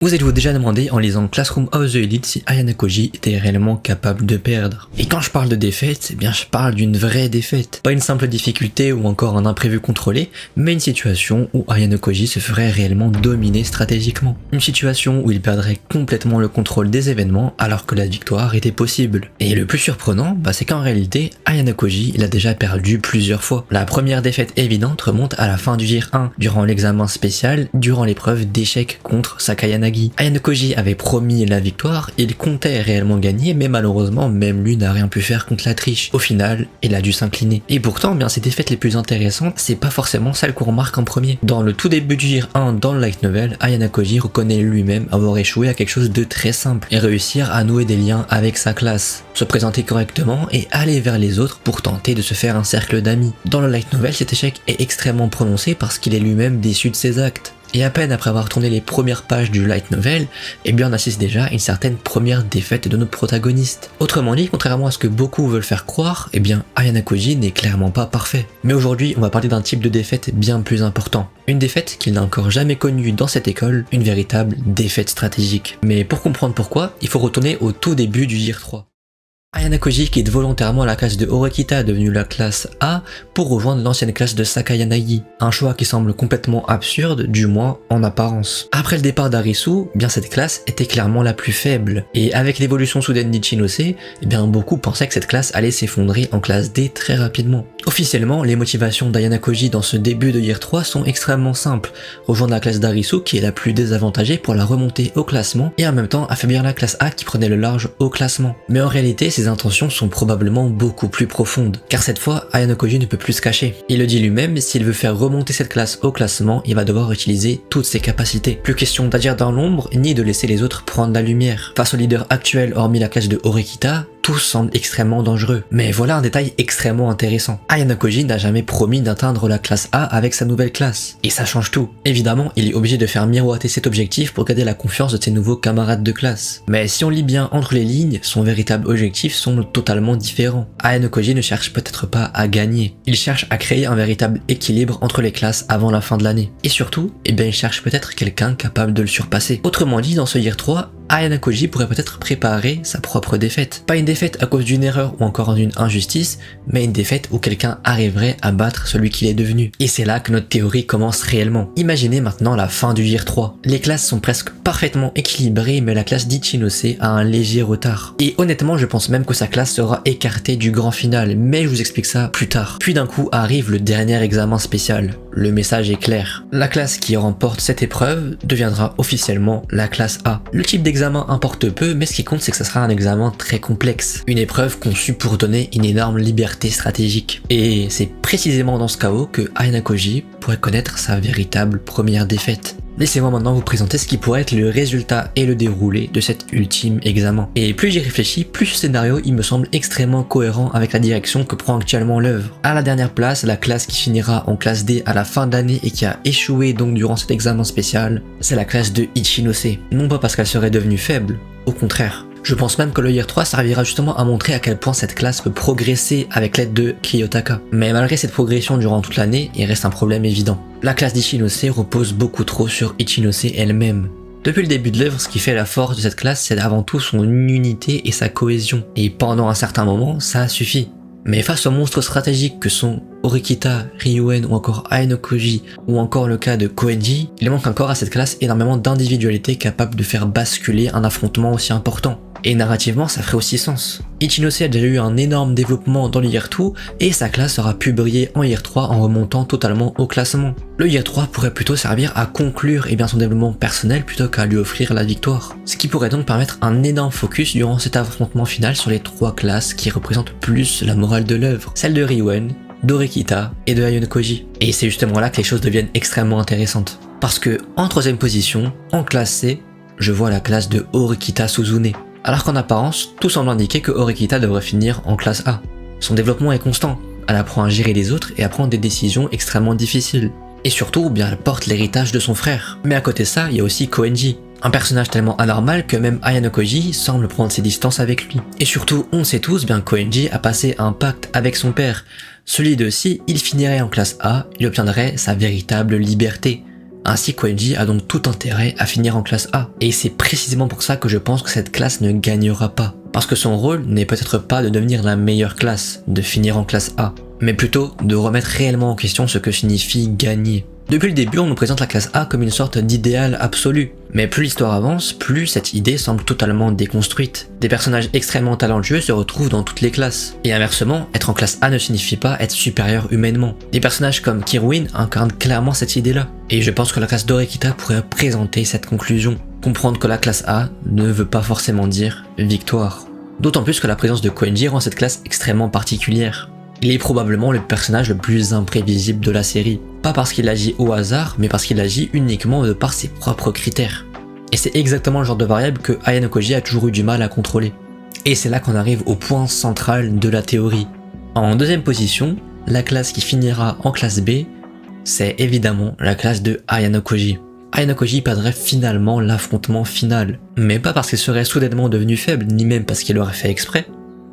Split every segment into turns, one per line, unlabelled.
Vous êtes-vous déjà demandé en lisant Classroom of the Elite si Ayano Koji était réellement capable de perdre? Et quand je parle de défaite, eh bien je parle d'une vraie défaite. Pas une simple difficulté ou encore un imprévu contrôlé, mais une situation où Ayano Koji se ferait réellement dominer stratégiquement. Une situation où il perdrait complètement le contrôle des événements alors que la victoire était possible. Et le plus surprenant, c'est qu'en réalité, Ayano Koji il a déjà perdu plusieurs fois. La première défaite évidente remonte à la fin du Year 1, durant l'examen spécial, durant l'épreuve d'échecs contre Sakayanagi. Ayano Koji avait promis la victoire, il comptait réellement gagner, mais malheureusement même lui n'a rien pu faire contre la triche. Au final, il a dû s'incliner. Et pourtant, ces défaites les plus intéressantes, c'est pas forcément celles qu'on remarque en premier. Dans le tout début du Year 1 dans le light novel, Ayano Koji reconnaît lui-même avoir échoué à quelque chose de très simple et réussir à nouer des liens avec sa classe, se présenter correctement et aller vers les autres pour tenter de se faire un cercle d'amis. Dans le light novel, cet échec est extrêmement prononcé parce qu'il est lui-même déçu de ses actes. Et à peine après avoir tourné les premières pages du light novel, on assiste déjà à une certaine première défaite de notre protagoniste. Autrement dit, contrairement à ce que beaucoup veulent faire croire, Ayano Koji n'est clairement pas parfait. Mais aujourd'hui, on va parler d'un type de défaite bien plus important. Une défaite qu'il n'a encore jamais connue dans cette école, une véritable défaite stratégique. Mais pour comprendre pourquoi, il faut retourner au tout début du Year 3. Ayano Koji quitte volontairement la classe de Horikita devenue la classe A pour rejoindre l'ancienne classe de Sakayanagi. Un choix qui semble complètement absurde, du moins en apparence. Après le départ d'Arisu, cette classe était clairement la plus faible. Et avec l'évolution soudaine d'Ichinose, beaucoup pensaient que cette classe allait s'effondrer en classe D très rapidement. Officiellement, les motivations d'Ayano Koji dans ce début de Year 3 sont extrêmement simples. Rejoindre la classe d'Arisu qui est la plus désavantagée pour la remonter au classement et en même temps affaiblir la classe A qui prenait le large au classement. Mais en réalité, ses intentions sont probablement beaucoup plus profondes, car cette fois, Ayano Koji ne peut plus se cacher. Il le dit lui-même, s'il veut faire remonter cette classe au classement, il va devoir utiliser toutes ses capacités. Plus question d'agir dans l'ombre, ni de laisser les autres prendre la lumière. Face au leader actuel, hormis la classe de Horikita, tout semble extrêmement dangereux. Mais voilà un détail extrêmement intéressant. Ayano Koji n'a jamais promis d'atteindre la classe A avec sa nouvelle classe. Et ça change tout. Évidemment, il est obligé de faire miroiter cet objectif pour garder la confiance de ses nouveaux camarades de classe. Mais si on lit bien entre les lignes, son véritable objectif semble totalement différent. Ayano Koji ne cherche peut-être pas à gagner. Il cherche à créer un véritable équilibre entre les classes avant la fin de l'année. Et surtout, il cherche peut-être quelqu'un capable de le surpasser. Autrement dit, dans ce Year 3, Ayano Koji pourrait peut-être préparer sa propre défaite. Pas une défaite à cause d'une erreur ou encore d'une injustice, mais une défaite où quelqu'un arriverait à battre celui qu'il est devenu. Et c'est là que notre théorie commence réellement. Imaginez maintenant la fin du Year 3. Les classes sont presque parfaitement équilibrées, mais la classe d'Ichinose a un léger retard. Et honnêtement, je pense même que sa classe sera écartée du grand final, mais je vous explique ça plus tard. Puis d'un coup arrive le dernier examen spécial. Le message est clair. La classe qui remporte cette épreuve deviendra officiellement la classe A. Le type d'examen importe peu, mais ce qui compte c'est que ça sera un examen très complexe. Une épreuve conçue pour donner une énorme liberté stratégique. Et c'est précisément dans ce chaos que Ayano Koji pourrait connaître sa véritable première défaite. Laissez-moi maintenant vous présenter ce qui pourrait être le résultat et le déroulé de cet ultime examen. Et plus j'y réfléchis, plus ce scénario il me semble extrêmement cohérent avec la direction que prend actuellement l'œuvre. À la dernière place, la classe qui finira en classe D à la fin de l'année et qui a échoué donc durant cet examen spécial, c'est la classe de Ichinose. Non pas parce qu'elle serait devenue faible, au contraire. Je pense même que le Year 3 servira justement à montrer à quel point cette classe peut progresser avec l'aide de Kiyotaka. Mais malgré cette progression durant toute l'année, il reste un problème évident. La classe d'Ichinose repose beaucoup trop sur Ichinose elle-même. Depuis le début de l'œuvre, ce qui fait la force de cette classe, c'est avant tout son unité et sa cohésion. Et pendant un certain moment, ça suffit. Mais face aux monstres stratégiques que sont Horikita, Ryuen ou encore Ayano Koji ou encore le cas de Koenji, il manque encore à cette classe énormément d'individualité capable de faire basculer un affrontement aussi important. Et narrativement, ça ferait aussi sens. Ichinose a déjà eu un énorme développement dans le Year 2 et sa classe aura pu briller en Year 3 en remontant totalement au classement. Le Year 3 pourrait plutôt servir à conclure son développement personnel plutôt qu'à lui offrir la victoire. Ce qui pourrait donc permettre un énorme focus durant cet affrontement final sur les trois classes qui représentent plus la morale de l'œuvre, celle de Ryuen, d'Horikita et de Ayano Koji. Et c'est justement là que les choses deviennent extrêmement intéressantes. Parce que en troisième position, en classe C, je vois la classe de Horikita Suzune. Alors qu'en apparence, tout semble indiquer que Horikita devrait finir en classe A. Son développement est constant, elle apprend à gérer les autres et à prendre des décisions extrêmement difficiles. Et surtout, elle porte l'héritage de son frère. Mais à côté de ça, il y a aussi Koenji, un personnage tellement anormal que même Ayano Koji semble prendre ses distances avec lui. Et surtout, on sait tous, Koenji a passé un pacte avec son père, celui de si il finirait en classe A, il obtiendrait sa véritable liberté. Ainsi Koenji a donc tout intérêt à finir en classe A. Et c'est précisément pour ça que je pense que cette classe ne gagnera pas. Parce que son rôle n'est peut-être pas de devenir la meilleure classe, de finir en classe A, mais plutôt de remettre réellement en question ce que signifie gagner. Depuis le début, on nous présente la classe A comme une sorte d'idéal absolu. Mais plus l'histoire avance, plus cette idée semble totalement déconstruite. Des personnages extrêmement talentueux se retrouvent dans toutes les classes. Et inversement, être en classe A ne signifie pas être supérieur humainement. Des personnages comme Kirwin incarnent clairement cette idée-là. Et je pense que la classe d'Orekita pourrait présenter cette conclusion. Comprendre que la classe A ne veut pas forcément dire victoire. D'autant plus que la présence de Koenji rend cette classe extrêmement particulière. Il est probablement le personnage le plus imprévisible de la série. Pas parce qu'il agit au hasard, mais parce qu'il agit uniquement de par ses propres critères. Et c'est exactement le genre de variable que Ayano Koji a toujours eu du mal à contrôler. Et c'est là qu'on arrive au point central de la théorie. En deuxième position, la classe qui finira en classe B, c'est évidemment la classe de Ayano Koji. Ayano Koji perdrait finalement l'affrontement final. Mais pas parce qu'il serait soudainement devenu faible, ni même parce qu'il l'aurait fait exprès.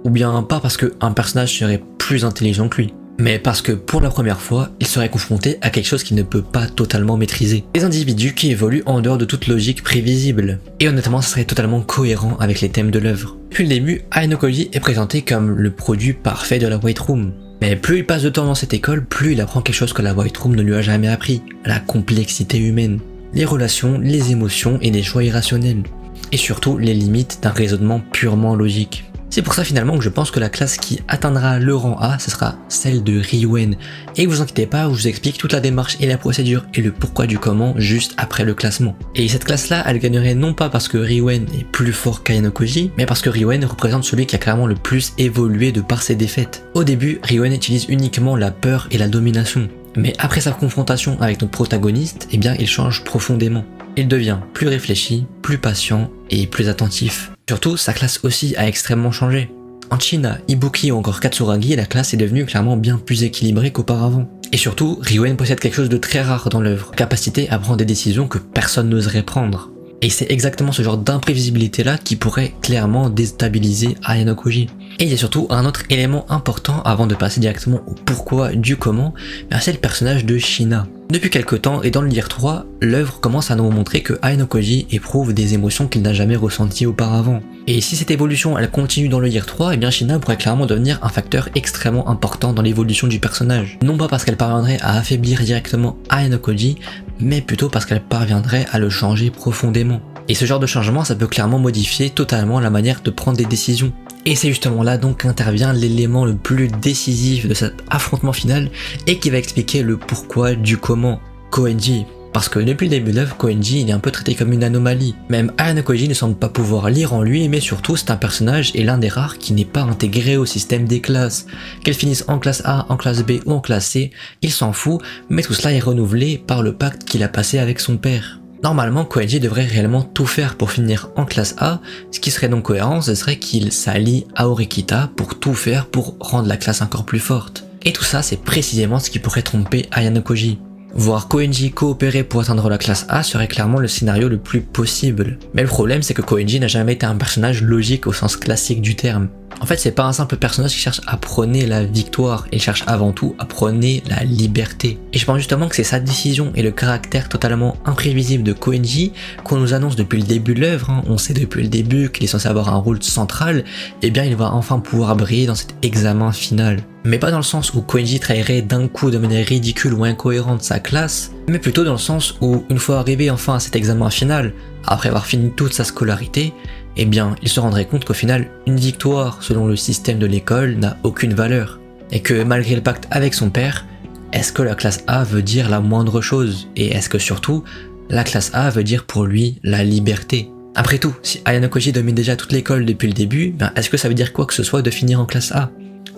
Ou bien pas parce qu'un personnage serait plus intelligent que lui, mais parce que pour la première fois, il serait confronté à quelque chose qu'il ne peut pas totalement maîtriser. Des individus qui évoluent en dehors de toute logique prévisible. Et honnêtement, ça serait totalement cohérent avec les thèmes de l'œuvre. Depuis le début, Ayano Koji est présenté comme le produit parfait de la White Room. Mais plus il passe de temps dans cette école, plus il apprend quelque chose que la White Room ne lui a jamais appris, la complexité humaine, les relations, les émotions et des choix irrationnels. Et surtout, les limites d'un raisonnement purement logique. C'est pour ça finalement que je pense que la classe qui atteindra le rang A, ce sera celle de Riwen. Et vous inquiétez pas, je vous explique toute la démarche et la procédure et le pourquoi du comment juste après le classement. Et cette classe-là, elle gagnerait non pas parce que Riwen est plus fort qu'Ayano Koji, mais parce que Riwen représente celui qui a clairement le plus évolué de par ses défaites. Au début, Riwen utilise uniquement la peur et la domination. Mais après sa confrontation avec notre protagoniste, eh bien il change profondément. Il devient plus réfléchi, plus patient et plus attentif. Surtout, sa classe aussi a extrêmement changé. En China, Ibuki ou encore Katsuragi, la classe est devenue clairement bien plus équilibrée qu'auparavant. Et surtout, Riwen possède quelque chose de très rare dans l'œuvre, capacité à prendre des décisions que personne n'oserait prendre. Et c'est exactement ce genre d'imprévisibilité là qui pourrait clairement déstabiliser Ayano Koji. Et il y a surtout un autre élément important avant de passer directement au pourquoi du comment, c'est le personnage de Shina. Depuis quelque temps et dans le Year 3, l'œuvre commence à nous montrer que Ayano Koji éprouve des émotions qu'il n'a jamais ressenties auparavant. Et si cette évolution elle continue dans le Year 3, et bien Shina pourrait clairement devenir un facteur extrêmement important dans l'évolution du personnage. Non pas parce qu'elle parviendrait à affaiblir directement Ayano Koji, mais plutôt parce qu'elle parviendrait à le changer profondément. Et ce genre de changement, ça peut clairement modifier totalement la manière de prendre des décisions. Et c'est justement là donc qu'intervient l'élément le plus décisif de cet affrontement final et qui va expliquer le pourquoi du comment. Koenji. Parce que depuis le début de l'œuvre, Koenji il est un peu traité comme une anomalie. Même Ayano Koji ne semble pas pouvoir lire en lui, mais surtout c'est un personnage et l'un des rares qui n'est pas intégré au système des classes. Qu'elle finisse en classe A, en classe B ou en classe C, il s'en fout, mais tout cela est renouvelé par le pacte qu'il a passé avec son père. Normalement, Koenji devrait réellement tout faire pour finir en classe A, ce qui serait donc cohérent, ce serait qu'il s'allie à Orekita pour tout faire pour rendre la classe encore plus forte. Et tout ça, c'est précisément ce qui pourrait tromper Ayano Koji. Voir Koenji coopérer pour atteindre la classe A serait clairement le scénario le plus possible. Mais le problème, c'est que Koenji n'a jamais été un personnage logique au sens classique du terme. En fait, c'est pas un simple personnage qui cherche à prôner la victoire, il cherche avant tout à prôner la liberté. Et je pense justement que c'est sa décision et le caractère totalement imprévisible de Koenji qu'on nous annonce depuis le début de l'œuvre, on sait depuis le début qu'il est censé avoir un rôle central, et bien il va enfin pouvoir briller dans cet examen final. Mais pas dans le sens où Koenji trahirait d'un coup de manière ridicule ou incohérente sa classe, mais plutôt dans le sens où, une fois arrivé enfin à cet examen final, après avoir fini toute sa scolarité, eh bien, il se rendrait compte qu'au final, une victoire selon le système de l'école n'a aucune valeur. Et que malgré le pacte avec son père, est-ce que la classe A veut dire la moindre chose? Et est-ce que surtout, la classe A veut dire pour lui la liberté? Après tout, si Ayano Koji domine déjà toute l'école depuis le début, est-ce que ça veut dire quoi que ce soit de finir en classe A?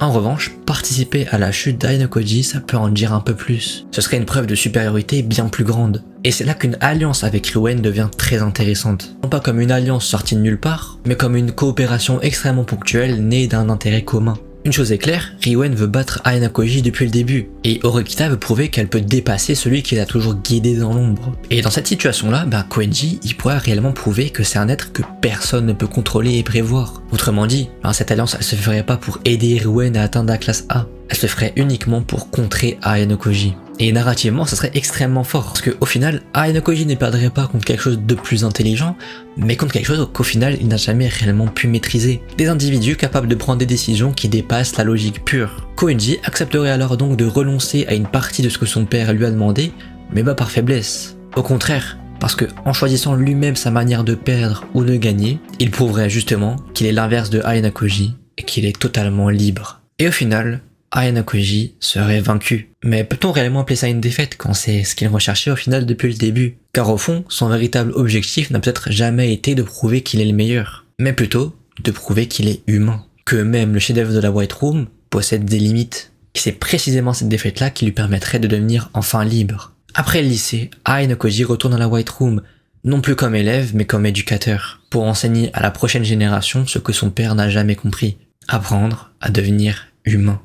En revanche, participer à la chute d'Ayano Koji, ça peut en dire un peu plus. Ce serait une preuve de supériorité bien plus grande. Et c'est là qu'une alliance avec Riwen devient très intéressante. Non pas comme une alliance sortie de nulle part, mais comme une coopération extrêmement ponctuelle née d'un intérêt commun. Une chose est claire, Riwen veut battre Ayano Koji depuis le début, et Orekita veut prouver qu'elle peut dépasser celui qui l'a toujours guidée dans l'ombre. Et dans cette situation-là, Koenji, il pourrait réellement prouver que c'est un être que personne ne peut contrôler et prévoir. Autrement dit, cette alliance elle se ferait pas pour aider Iruen à atteindre la classe A, elle se ferait uniquement pour contrer Ayano Koji. Et narrativement, ça serait extrêmement fort, parce qu'au final, Ayano Koji ne perdrait pas contre quelque chose de plus intelligent, mais contre quelque chose qu'au final, il n'a jamais réellement pu maîtriser. Des individus capables de prendre des décisions qui dépassent la logique pure. Koenji accepterait alors donc de renoncer à une partie de ce que son père lui a demandé, mais pas par faiblesse. Au contraire, parce que en choisissant lui-même sa manière de perdre ou de gagner, il prouverait justement qu'il est l'inverse de Ayano Koji et qu'il est totalement libre. Et au final, Ayano Koji serait vaincu. Mais peut-on réellement appeler ça une défaite quand c'est ce qu'il recherchait au final depuis le début? Car au fond, son véritable objectif n'a peut-être jamais été de prouver qu'il est le meilleur, mais plutôt de prouver qu'il est humain. Que même le chef-d'œuvre de la White Room possède des limites. Et c'est précisément cette défaite-là qui lui permettrait de devenir enfin libre. Après le lycée, Ayano Koji retourne à la White Room, non plus comme élève mais comme éducateur, pour enseigner à la prochaine génération ce que son père n'a jamais compris, apprendre à devenir humain.